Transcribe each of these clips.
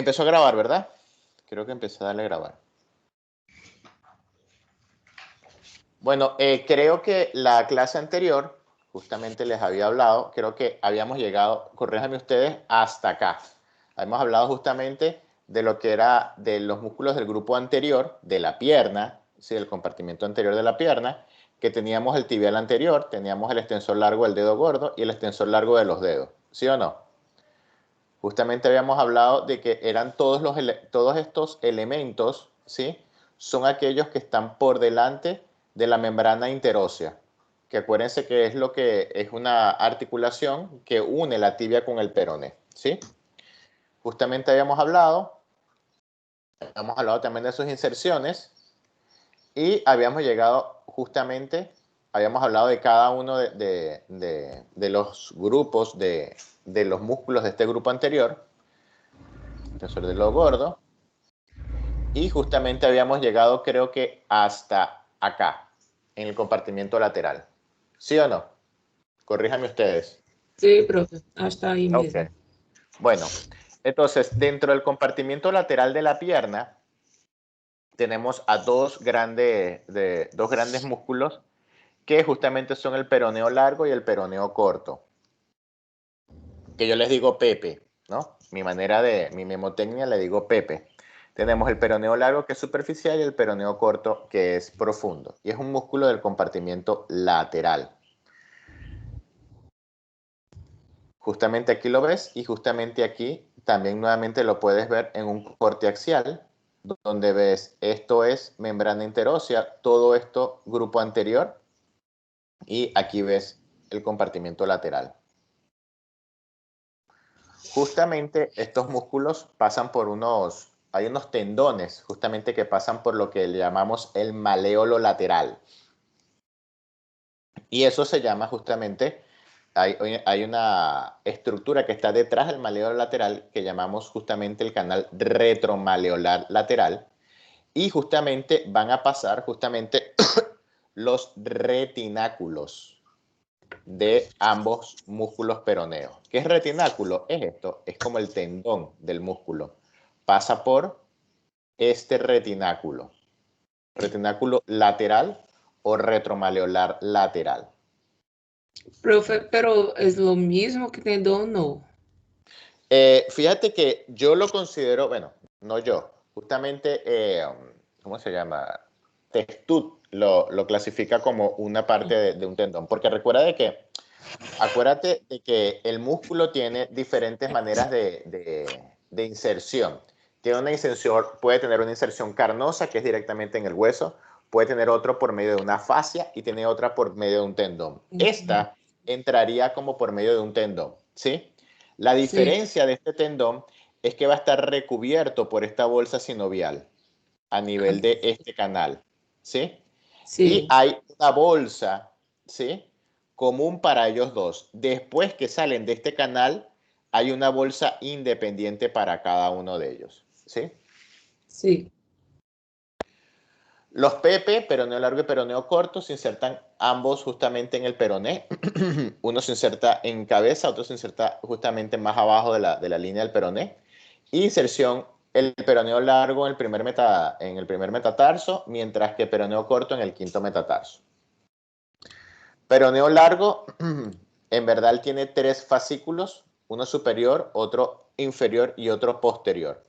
Empezó a grabar, ¿verdad? Creo que empecé a darle a grabar. Bueno, creo que la clase anterior, justamente les había hablado, creo que habíamos llegado, corríjanme ustedes, hasta acá. Habíamos hablado justamente de lo que era de los músculos del grupo anterior, de la pierna, ¿sí? El compartimiento anterior de la pierna, que teníamos el tibial anterior, teníamos el extensor largo del dedo gordo y el extensor largo de los dedos, ¿sí o no? Justamente habíamos hablado de que eran todos estos elementos, ¿sí? Son aquellos que están por delante de la membrana interósea, que acuérdense que es lo que es una articulación que une la tibia con el peroné, ¿sí? Justamente habíamos hablado también de sus inserciones y habíamos llegado justamente, habíamos hablado de cada uno de los grupos de los músculos de este grupo anterior, extensor del dedo gordo, y justamente habíamos llegado creo que hasta acá, en el compartimiento lateral. ¿Sí o no? Corríjanme ustedes. Sí, profe, hasta ahí mismo. Ok. Bueno, entonces dentro del compartimiento lateral de la pierna tenemos a dos grandes músculos que justamente son el peroneo largo y el peroneo corto, que yo les digo Pepe, ¿no? Mi memotecnia le digo Pepe. Tenemos el peroneo largo, que es superficial, y el peroneo corto, que es profundo. Y es un músculo del compartimiento lateral. Justamente aquí lo ves, y justamente aquí también nuevamente lo puedes ver en un corte axial, donde ves esto es membrana interósea, todo esto grupo anterior, y aquí ves el compartimiento lateral. Justamente estos músculos pasan por hay unos tendones justamente que pasan por lo que le llamamos el maléolo lateral. Y eso se llama justamente, hay una estructura que está detrás del maléolo lateral que llamamos justamente el canal retromaleolar lateral. Y justamente van a pasar justamente los retináculos de ambos músculos peroneos. ¿Qué es retináculo? Es esto, es como el tendón del músculo. Pasa por este retináculo lateral o retromaleolar lateral. Profe, pero es lo mismo que tendón, no. Fíjate que yo lo considero, bueno, no yo, justamente, ¿cómo se llama? Testut lo clasifica como una parte de un tendón, porque acuérdate de que el músculo tiene diferentes maneras de inserción. Puede tener una inserción carnosa, que es directamente en el hueso, puede tener otro por medio de una fascia y tiene otra por medio de un tendón. Esta entraría como por medio de un tendón, ¿sí? La diferencia de este tendón es que va a estar recubierto por esta bolsa sinovial a nivel de este canal, ¿sí? Y hay una bolsa, ¿sí? Común para ellos dos. Después que salen de este canal, hay una bolsa independiente para cada uno de ellos, ¿sí? Sí. Los PP, peroneo largo y peroneo corto, se insertan ambos justamente en el peroné. Uno se inserta en cabeza, otro se inserta justamente más abajo de la línea del peroné. Inserción, el peroneo largo en el primer metatarso, mientras que peroneo corto en el quinto metatarso. Peroneo largo, en verdad tiene tres fascículos, uno superior, otro inferior y otro posterior.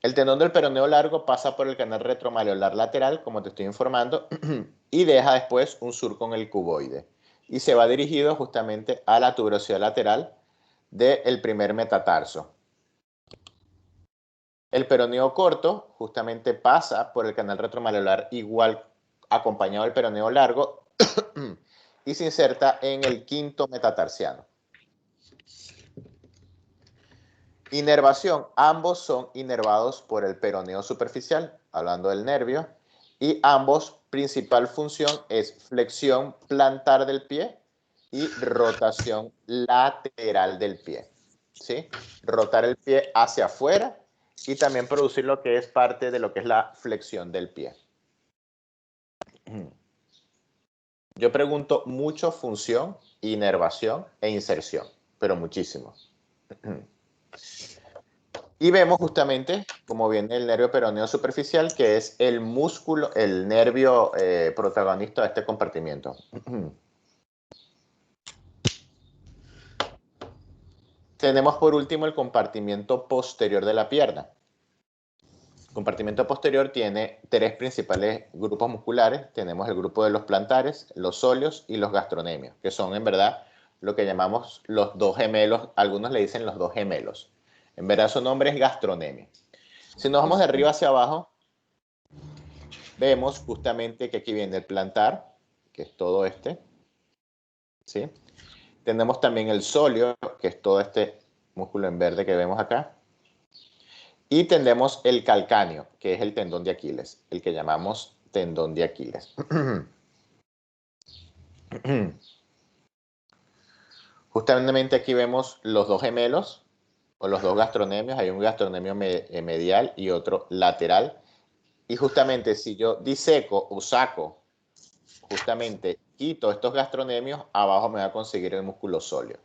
El tendón del peroneo largo pasa por el canal retromaleolar lateral, como te estoy informando, y deja después un surco en el cuboide. Y se va dirigido justamente a la tuberosidad lateral del primer metatarso. El peroneo corto justamente pasa por el canal retromaleolar igual acompañado del peroneo largo y se inserta en el quinto metatarsiano. Inervación. Ambos son inervados por el peroneo superficial, hablando del nervio, y ambos principal función es flexión plantar del pie y rotación lateral del pie. ¿Sí? Rotar el pie hacia afuera y también producir lo que es parte de lo que es la flexión del pie. Yo pregunto mucho función, inervación e inserción, pero muchísimo. Y vemos justamente cómo viene el nervio peroneo superficial, que es el músculo, el nervio protagonista de este compartimiento. Tenemos por último el compartimiento posterior de la pierna. El compartimiento posterior tiene tres principales grupos musculares. Tenemos el grupo de los plantares, los sóleos y los gastronemios, que son en verdad lo que llamamos los dos gemelos. Algunos le dicen los dos gemelos. En verdad su nombre es gastronemia. Si nos vamos de arriba hacia abajo, vemos justamente que aquí viene el plantar, que es todo este, ¿sí? Tenemos también el sóleo, que es todo este músculo en verde que vemos acá. Y tenemos el calcáneo, que es el tendón de Aquiles, el que llamamos tendón de Aquiles. Justamente aquí vemos los dos gemelos, o los dos gastronemios. Hay un gastronemio medial y otro lateral. Y justamente si yo diseco o saco, justamente quito estos gastronemios, abajo me va a conseguir el músculo sóleo.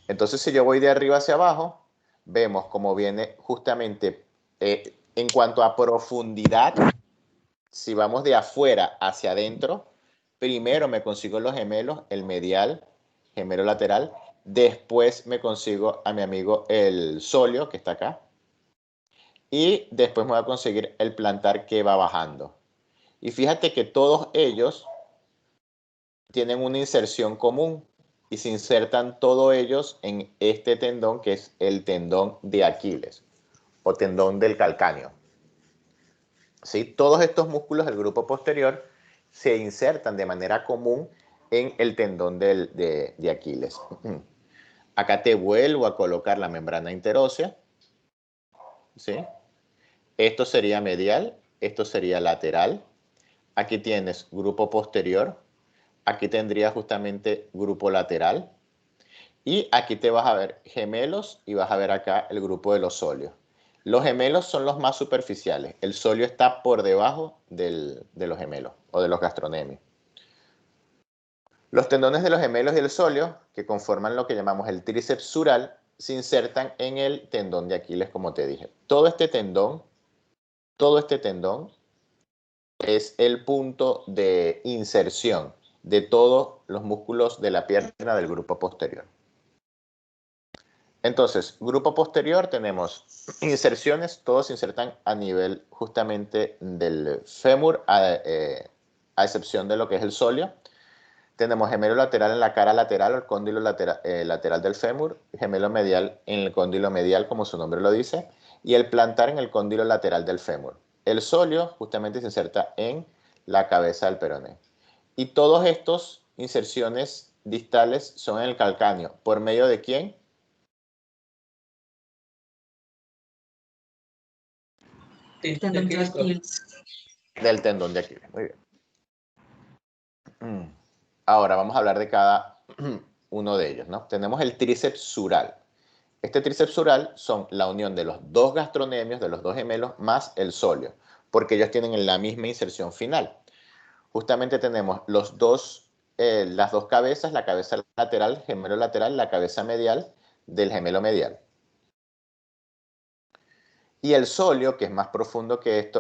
Entonces, si yo voy de arriba hacia abajo, vemos cómo viene justamente en cuanto a profundidad. Si vamos de afuera hacia adentro, primero me consigo los gemelos, el medial, gemelo lateral. Después me consigo a mi amigo el sóleo, que está acá. Y después me voy a conseguir el plantar que va bajando. Y fíjate que todos ellos tienen una inserción común y se insertan todos ellos en este tendón que es el tendón de Aquiles o tendón del calcáneo. ¿Sí? Todos estos músculos del grupo posterior se insertan de manera común en el tendón de Aquiles. Acá te vuelvo a colocar la membrana interósea. ¿Sí? Esto sería medial, esto sería lateral. Aquí tienes grupo posterior. Aquí tendrías justamente grupo lateral. Y aquí te vas a ver gemelos y vas a ver acá el grupo de los sóleos. Los gemelos son los más superficiales. El sóleo está por debajo de los gemelos o de los gastronemios. Los tendones de los gemelos y el sóleo, que conforman lo que llamamos el tríceps sural, se insertan en el tendón de Aquiles, como te dije. Todo este tendón es el punto de inserción de todos los músculos de la pierna del grupo posterior. Entonces, grupo posterior tenemos inserciones, todos se insertan a nivel justamente del fémur, a excepción de lo que es el sóleo. Tenemos gemelo lateral en la cara lateral o el cóndilo lateral del fémur, gemelo medial en el cóndilo medial, como su nombre lo dice, y el plantar en el cóndilo lateral del fémur. El sóleo justamente se inserta en la cabeza del peroné. Y todas estas inserciones distales son en el calcáneo. ¿Por medio de quién? Tendón de Aquiles. Del tendón de Aquiles. Muy bien. Ahora vamos a hablar de cada uno de ellos, ¿no? Tenemos el tríceps sural. Este tríceps sural son la unión de los dos gastronemios, de los dos gemelos, más el sóleo, porque ellos tienen la misma inserción final. Justamente tenemos las dos cabezas, la cabeza lateral, gemelo lateral, la cabeza medial del gemelo medial. Y el sóleo, que es más profundo que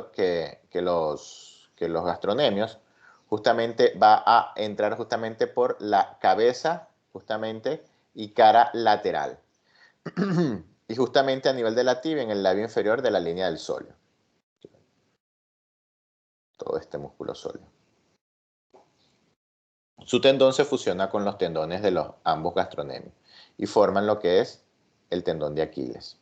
los gastronemios, justamente va a entrar justamente por la cabeza, justamente, y cara lateral. Y justamente a nivel de la tibia, en el labio inferior de la línea del sóleo. Todo este músculo sóleo. Su tendón se fusiona con los tendones de los ambos gastronemios y forman lo que es el tendón de Aquiles.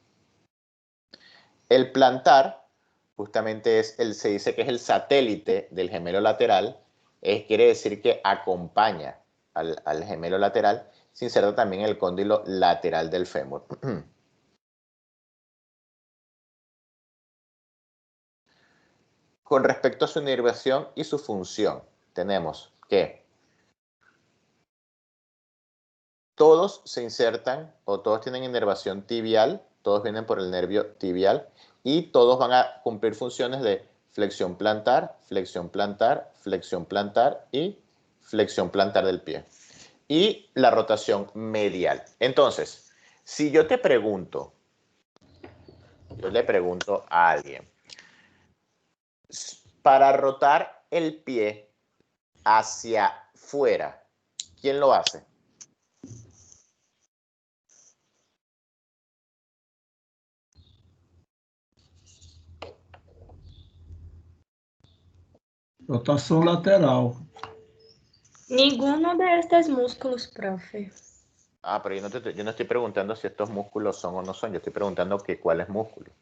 El plantar, justamente se dice que es el satélite del gemelo lateral, quiere decir que acompaña al gemelo lateral, se inserta también el cóndilo lateral del fémur. Con respecto a su inervación y su función, tenemos que todos se insertan o todos tienen inervación tibial, todos vienen por el nervio tibial y todos van a cumplir funciones de flexión plantar, flexión plantar, flexión plantar y flexión plantar del pie. Y la rotación medial. Entonces, si yo te pregunto, yo le pregunto a alguien, para rotar el pie hacia fuera, ¿quién lo hace? Rotação lateral. Ninguno de estos músculos, profe. Ah, pero yo no estoy preguntando si estos músculos son o no son, yo estoy preguntando que cuáles músculos.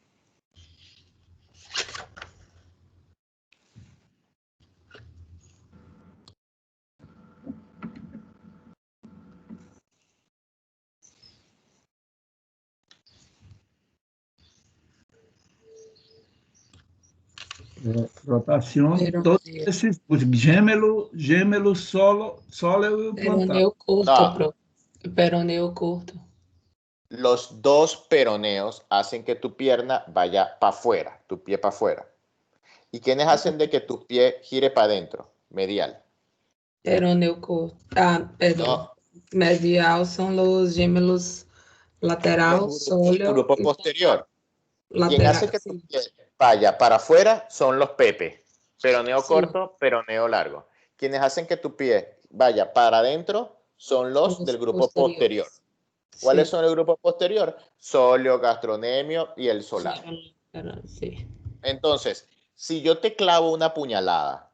Rotação, Pero, todos esses, os gêmelo, solo e plantar. peroneo corto, No. profe. Peroneo corto. Los dos peroneos hacen que tu pierna vaya para afuera, tu pie para afuera. ¿Y quiénes hacen de que tu pie gire para adentro? Medial. Peroneo corto. Ah, perdón. No. Medial son los gemelos lateral, Los sóleo grupo y posterior. Quien lateral. hace que tu Sí. pie vaya para afuera son los pepes. Peroneo Sí. corto, peroneo largo. Quienes hacen que tu pie vaya para adentro son los del grupo posterior. ¿Cuáles Sí. son el grupo posterior? Sóleo, gastronemio y el solar. Sí. Entonces, si yo te clavo una puñalada,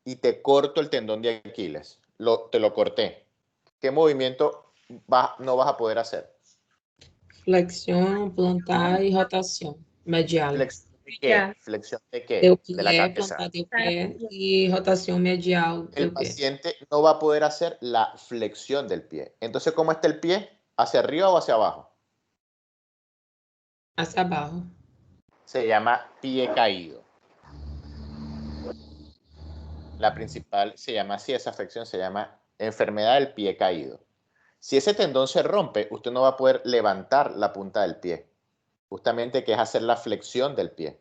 y te corto el tendón de Aquiles, te lo corté, ¿qué movimiento no vas a poder hacer? Flexión, plantar y rotación medial. ¿Flexión de qué? Ya. ¿Flexión de qué? Del De la pie, cabeza. plantar del pie y rotación medial El del pie. paciente no va a poder hacer la flexión del pie. Entonces, ¿cómo está el pie? ¿Hacia arriba o hacia abajo? Hacia abajo. Se llama pie caído. La principal se llama así, esa afección se llama enfermedad del pie caído. Si ese tendón se rompe, usted no va a poder levantar la punta del pie. Justamente que es hacer la flexión del pie.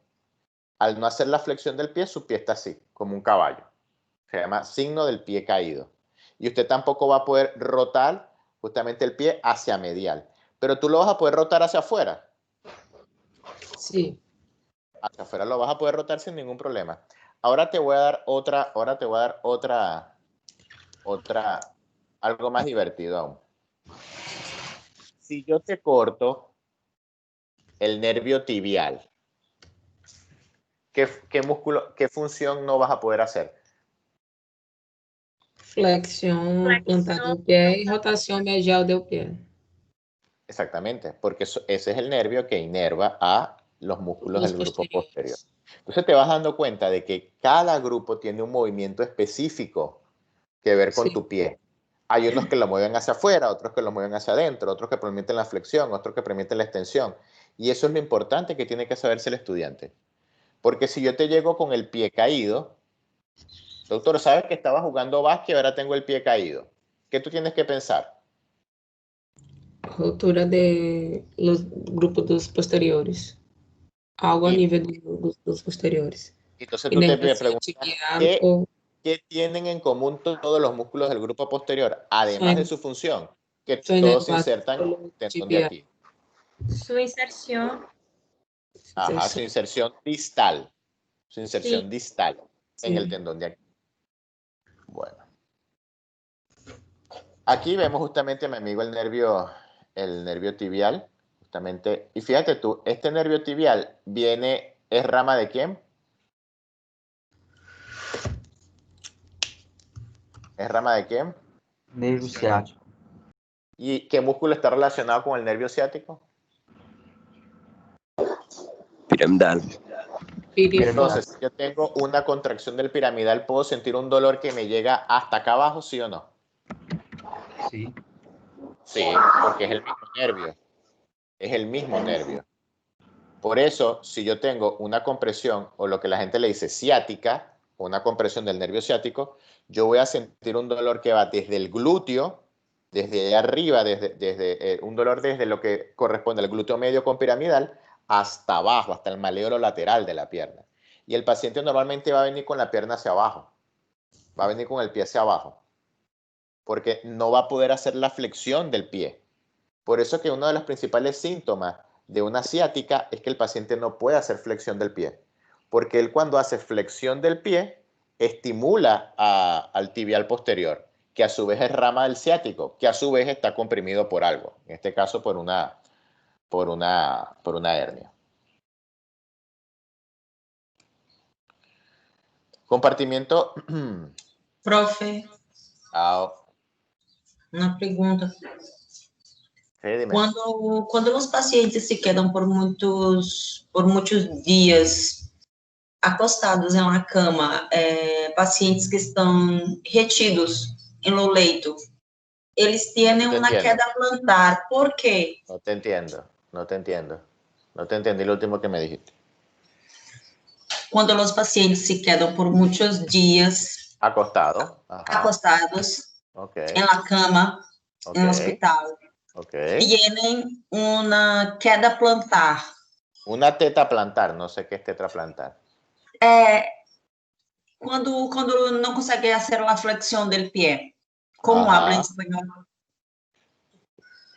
Al no hacer la flexión del pie, su pie está así, como un caballo. Se llama signo del pie caído. Y usted tampoco va a poder rotar justamente el pie hacia medial. Pero tú lo vas a poder rotar hacia afuera. Sí. Hacia afuera lo vas a poder rotar sin ningún problema. Ahora te voy a dar algo más divertido aún. Si yo te corto el nervio tibial, ¿qué músculo, qué función no vas a poder hacer? Flexión, plantar del pie y rotación medial del pie. Exactamente, porque ese es el nervio que inerva a los músculos Los del grupo posteriores. posterior. Entonces te vas dando cuenta de que cada grupo tiene un movimiento específico que ver con Sí. tu pie. Hay unos que lo mueven hacia afuera, otros que lo mueven hacia adentro, otros que permiten la flexión, otros que permiten la extensión. Y eso es lo importante que tiene que saberse el estudiante. Porque si yo te llego con el pie caído, doctor, ¿sabes que estaba jugando básquet y ahora tengo el pie caído? ¿Qué tú tienes que pensar? Rotura de los grupos dos posteriores. Algo a Y nível dos posteriores. entonces tú te Inervación preguntas, tibial o ¿qué tienen en común todos los músculos del grupo posterior? Además de su función, que sua todos se inervação insertan en el tendón de tibial. aquí. Su inserción. Ajá, su inserción distal. Su inserción Sí. distal en el Sí. tendón de aquí. Bueno. Aquí vemos justamente, mi amigo, el nervio tibial. Justamente. Y fíjate tú, este nervio tibial ¿es rama de quién? ¿Es rama de quién? Nervio ciático. ¿Y qué músculo está relacionado con el nervio ciático? Piramidal. Entonces, si yo tengo una contracción del piramidal, ¿puedo sentir un dolor que me llega hasta acá abajo, sí o no? Sí. Sí, porque es el mismo nervio. Es el mismo nervio. Por eso, si yo tengo una compresión, o lo que la gente le dice ciática, una compresión del nervio ciático, yo voy a sentir un dolor que va desde el glúteo, desde allá arriba, un dolor desde lo que corresponde al glúteo medio con piramidal, hasta abajo, hasta el maléolo lateral de la pierna. Y el paciente normalmente va a venir con la pierna hacia abajo. Va a venir con el pie hacia abajo. Porque no va a poder hacer la flexión del pie. Por eso que uno de los principales síntomas de una ciática es que el paciente no puede hacer flexión del pie. Porque él cuando hace flexión del pie, estimula al tibial posterior, que a su vez es rama del ciático, que a su vez está comprimido por algo. En este caso por una hernia. Compartimento. Profe, Ah, uma pergunta. sí, dime. Quando os pacientes se quedam por muitos dias acostados em uma cama, pacientes que estão retidos no leito, eles têm uma queda plantar. ¿Por quê? No te entiendo. No te entendí lo último que me dijiste. Quando os pacientes se quedam por muitos dias Acostado. Ajá. acostados Okay. em la cama, Okay. em hospital, Okay. tienen uma queda plantar. Una teta plantar, no sé qué es tetra plantar. Quando não consegue fazer a flexão do pé, como Ajá. habla em espanhol?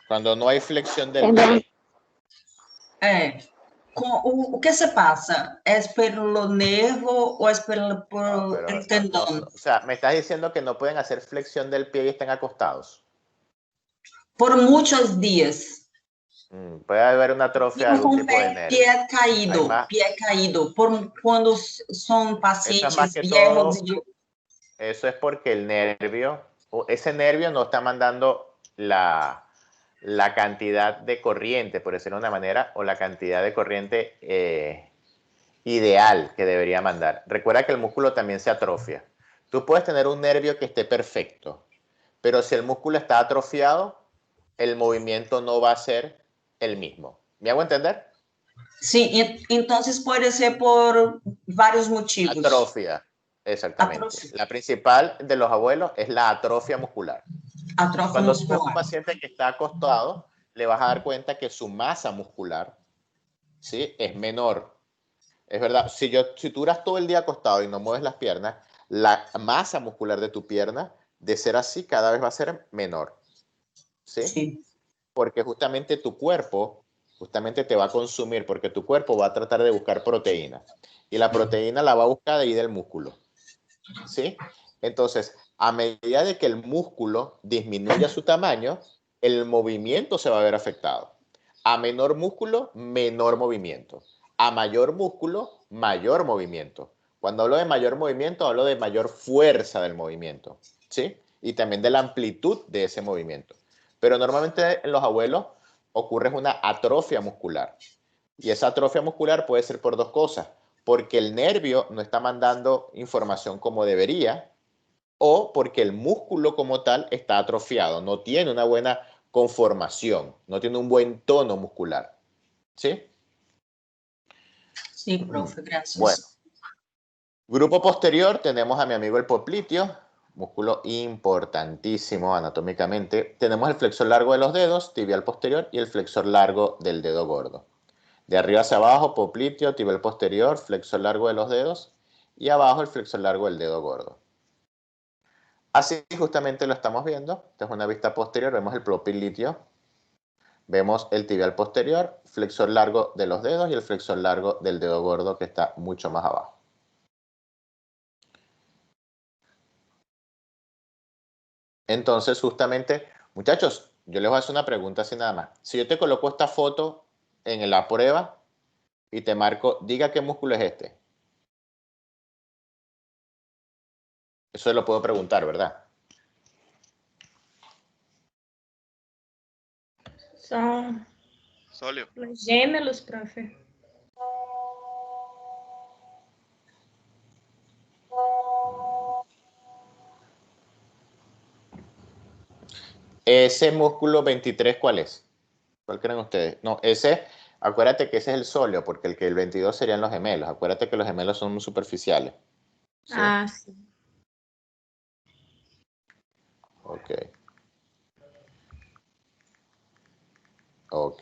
Cuando no hay flexión del pie. O que se passa? É pelo nervo ou é pelo tendão? O sea, me estás diciendo que no pueden hacer flexión del pie y están acostados. Por muitos dias. Puede haber una atrofia de algún tipo de nervio. Pé caído. Quando são pacientes viejos. Eso es porque el nervio, ese nervio no está mandando la cantidad de corriente, por decirlo de una manera, o la cantidad de corriente ideal que debería mandar. Recuerda que el músculo también se atrofia. Tú puedes tener un nervio que esté perfecto, pero si el músculo está atrofiado, el movimiento no va a ser el mismo. ¿Me hago entender? Sí, entonces puede ser por varios motivos. Atrofia, exactamente. La principal de los abuelos es la atrofia muscular. Cuando tú ves un paciente que está acostado, le vas a dar cuenta que su masa muscular, ¿sí?, es menor. Es verdad, si tú duras todo el día acostado y no mueves las piernas, la masa muscular de tu pierna, de ser así, cada vez va a ser menor. ¿Sí? Sí. Porque justamente tu cuerpo te va a consumir, porque tu cuerpo va a tratar de buscar proteína. Y la proteína la va a buscar de ahí del músculo. ¿Sí? Entonces, a medida de que el músculo disminuya su tamaño, el movimiento se va a ver afectado. A menor músculo, menor movimiento. A mayor músculo, mayor movimiento. Cuando hablo de mayor movimiento, hablo de mayor fuerza del movimiento. ¿Sí? Y también de la amplitud de ese movimiento. Pero normalmente en los abuelos ocurre una atrofia muscular. Y esa atrofia muscular puede ser por dos cosas. Porque el nervio no está mandando información como debería, o porque el músculo como tal está atrofiado, no tiene una buena conformación, no tiene un buen tono muscular. ¿Sí? Sí, profe, gracias. Bueno, grupo posterior tenemos a mi amigo el popliteo, músculo importantísimo anatómicamente. Tenemos el flexor largo de los dedos, tibial posterior, y el flexor largo del dedo gordo. De arriba hacia abajo, popliteo, tibial posterior, flexor largo de los dedos, y abajo el flexor largo del dedo gordo. Así justamente lo estamos viendo. Esta es una vista posterior, vemos el popliteo, vemos el tibial posterior, flexor largo de los dedos y el flexor largo del dedo gordo que está mucho más abajo. Entonces, justamente, muchachos, yo les voy a hacer una pregunta así nada más. Si yo te coloco esta foto en la prueba y te marco, diga qué músculo es este. Eso lo puedo preguntar, ¿verdad? São Sóleo. os gêmeos, profe. Ese músculo 23, ¿cuál es? ¿Cuál creen ustedes? No, ese, acuérdate que ese es el sóleo, porque el 22 serían los gemelos. Acuérdate que los gemelos son muy superficiales. ¿Sí? Ah, sim. Ok. Ok.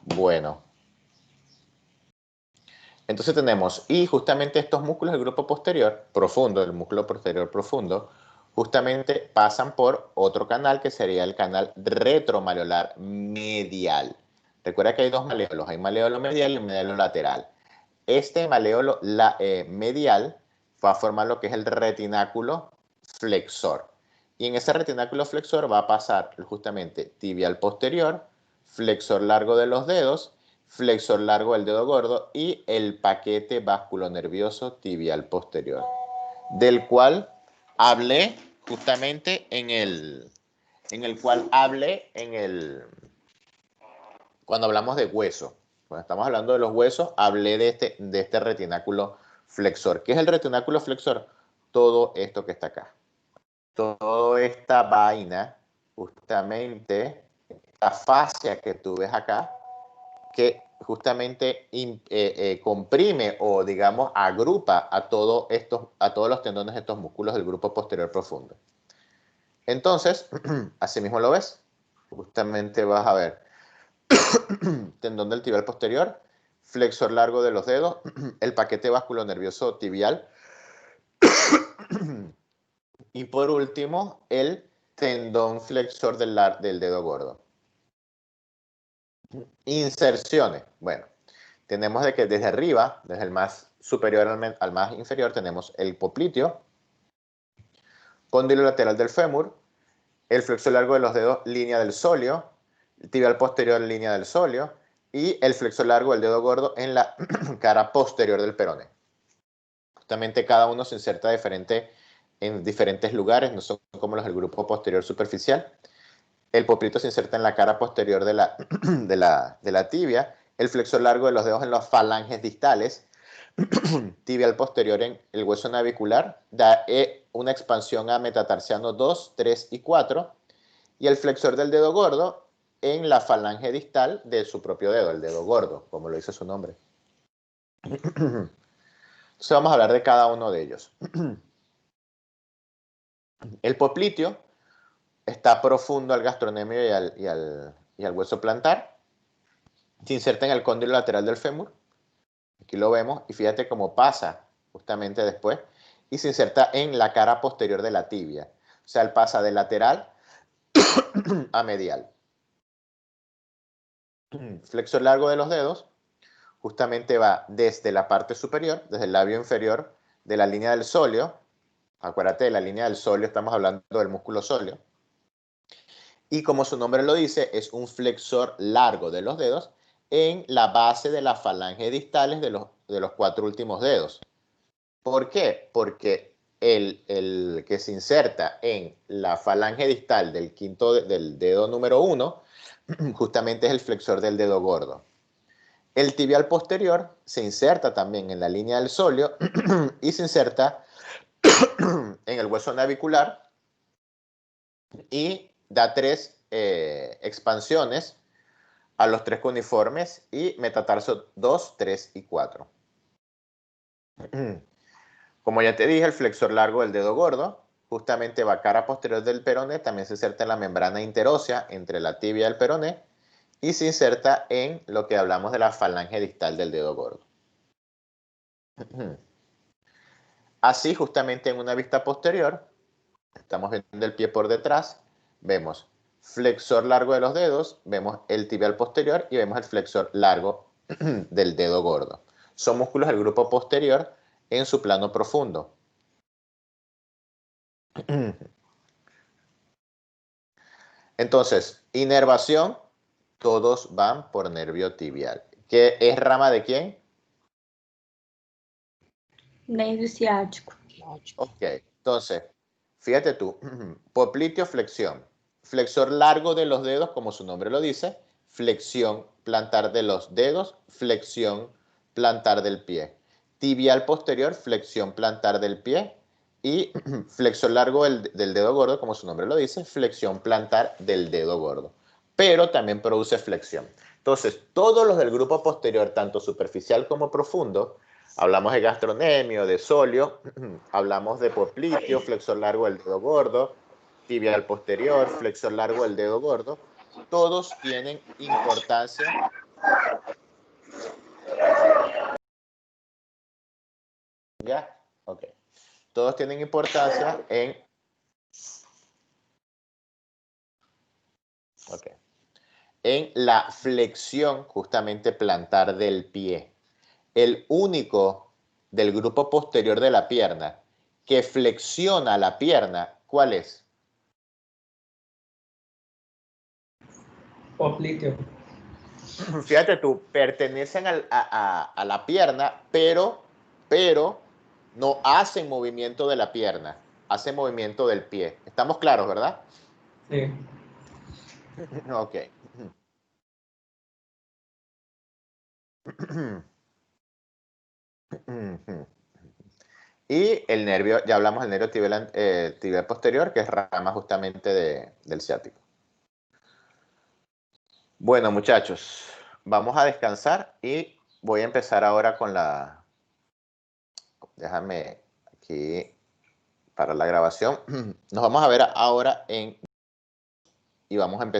Bueno. Entonces tenemos, y justamente estos músculos del grupo posterior profundo, el músculo posterior profundo, justamente pasan por otro canal que sería el canal retromaleolar medial. Recuerda que hay dos maleolos, hay maleolo medial y maleolo lateral. Este maleolo medial va a formar lo que es el retináculo flexor. Y en ese retináculo flexor va a pasar justamente tibial posterior, flexor largo de los dedos, flexor largo del dedo gordo y el paquete vasculonervioso tibial posterior, del cual hablé justamente cuando hablamos de hueso. Cuando estamos hablando de los huesos, hablé de este retináculo flexor. ¿Qué es el retináculo flexor? Todo esto que está acá. Toda esta vaina, justamente, esta fascia que tú ves acá, que justamente comprime o, digamos, agrupa a todos los tendones de estos músculos del grupo posterior profundo. Entonces, así mismo lo ves. Justamente vas a ver tendón del tibial posterior, flexor largo de los dedos, el paquete vasculonervioso tibial y por último el tendón flexor del dedo gordo. Inserciones. Bueno, tenemos de que desde arriba, desde el más superior al más inferior, tenemos el popliteo, cóndilo lateral del fémur, el flexor largo de los dedos, línea del sóleo, el tibial posterior, línea del sóleo, y el flexor largo del dedo gordo en la cara posterior del peroné. Justamente cada uno se inserta en diferentes lugares, no son como los del grupo posterior superficial. El popliteo se inserta en la cara posterior de la tibia, el flexor largo de los dedos en las falanges distales, tibial posterior en el hueso navicular, da una expansión a metatarsiano 2, 3 y 4, y el flexor del dedo gordo en la falange distal de su propio dedo, el dedo gordo, como lo dice su nombre. Entonces vamos a hablar de cada uno de ellos. El popliteo está profundo al gastrocnemio y al hueso plantar. Se inserta en el cóndilo lateral del fémur. Aquí lo vemos y fíjate cómo pasa justamente después. Y se inserta en la cara posterior de la tibia. O sea, él pasa de lateral a medial. Flexor largo de los dedos. Justamente va desde la parte superior, desde el labio inferior de la línea del sóleo. Acuérdate, de la línea del sóleo estamos hablando del músculo sóleo. Y como su nombre lo dice, es un flexor largo de los dedos en la base de las falanges distales de los 4 últimos dedos. ¿Por qué? Porque el que se inserta en la falange distal del dedo número 1, justamente es el flexor del dedo gordo. El tibial posterior se inserta también en la línea del sóleo y se inserta en el hueso navicular y da 3 expansiones a los 3 cuneiformes y metatarso 2, 3 y 4. Como ya te dije, el flexor largo del dedo gordo justamente va cara posterior del peroné, también se inserta en la membrana interósea entre la tibia y el peroné y se inserta en lo que hablamos de la falange distal del dedo gordo. Así, justamente en una vista posterior, estamos viendo el pie por detrás, vemos flexor largo de los dedos, vemos el tibial posterior y vemos el flexor largo del dedo gordo. Son músculos del grupo posterior en su plano profundo. Entonces, inervación, todos van por nervio tibial. ¿Qué es rama de quién? Nervio ciático. Ok, entonces, fíjate tú, popliteo flexión, flexor largo de los dedos, como su nombre lo dice, flexión plantar de los dedos, flexión plantar del pie. Tibial posterior, flexión plantar del pie. Y flexor largo del dedo gordo, como su nombre lo dice, flexión plantar del dedo gordo. Pero también produce flexión. Entonces, todos los del grupo posterior, tanto superficial como profundo, hablamos de gastrocnemio, de sóleo, hablamos de popliteo, flexor largo del dedo gordo, tibial posterior, flexor largo del dedo gordo, todos tienen importancia ¿Ya? Ok. Todos tienen importancia en... Ok. En la flexión, justamente plantar del pie. El único del grupo posterior de la pierna que flexiona la pierna, ¿cuál es? Popliteo. Fíjate tú, pertenecen a la pierna, pero no hacen movimiento de la pierna, hacen movimiento del pie. ¿Estamos claros, verdad? Sí. Ok. Y el nervio, ya hablamos del nervio tibial posterior, que es rama justamente del ciático. Bueno, muchachos, vamos a descansar y voy a empezar ahora con la... Déjame aquí para la grabación. Nos vamos a ver ahora y vamos a empezar.